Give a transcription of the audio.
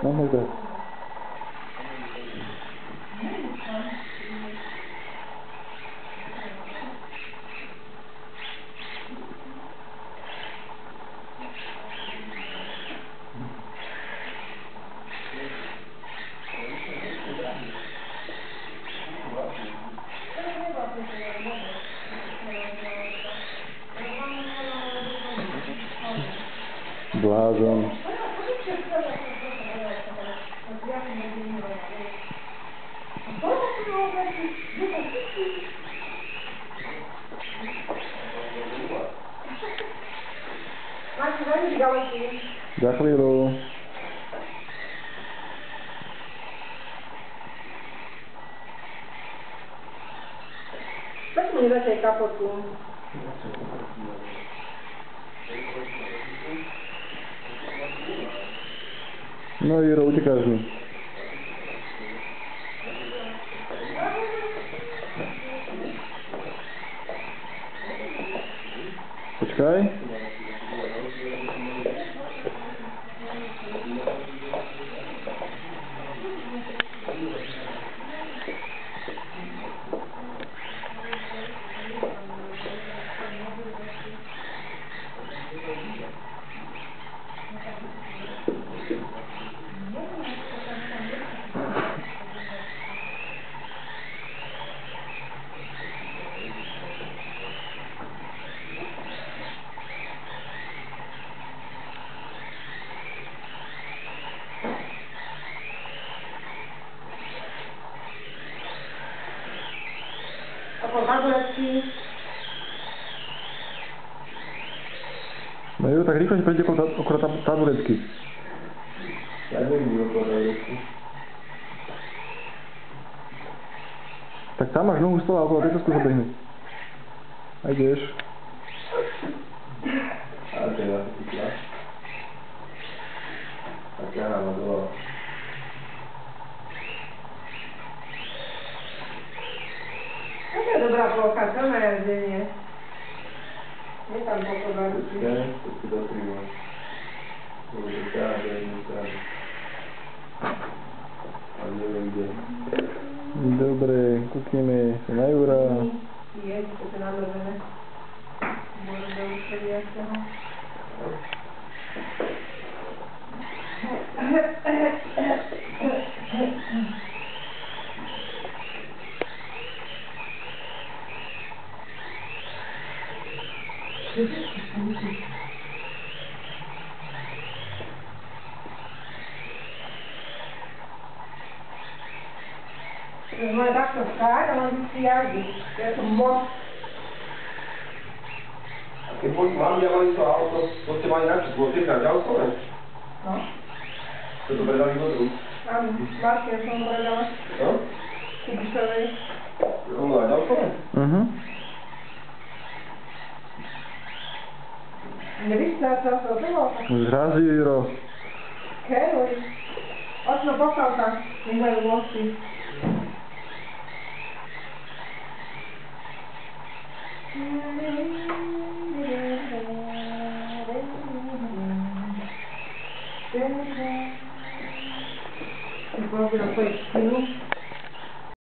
No, môj brat. Blázon. Za chvíľu. Tak mi dajte kapotu. No Juro, utekáš mi. Počkaj. Ako taburetky. No Juro, tak rýchlo prejde okolo taburetky. Ja neviem okolo taburetky. Tak tam máš nohu stola okolo tejto skúša behnúť. A ideš. A teraz si tla. A ťahám ma dole. To je dobrá plocha, čo na jazdenie. Je tam pokoba. Počkaj, to si dotrývam. Dobre, ťahám. A neviem kde. Dobre, kúkneme sa na Jura. Je, to je nádorbené. Môžem do ústredia. Máme takto stáť a mám vždy jazdy. To je to moc. A keď boli mali, ja mali to auto, to ste mali načo, bolo tiež auto, ne? No. To to predali do druh. Áno, Martin som povedala. No? Kubišovej. Ono aj auto, ne? Nevystrácal sa toho. Zrazi, Juro. Keruj. Očno postavka. Nech majú vosy. Bolo by na tvojich spinu.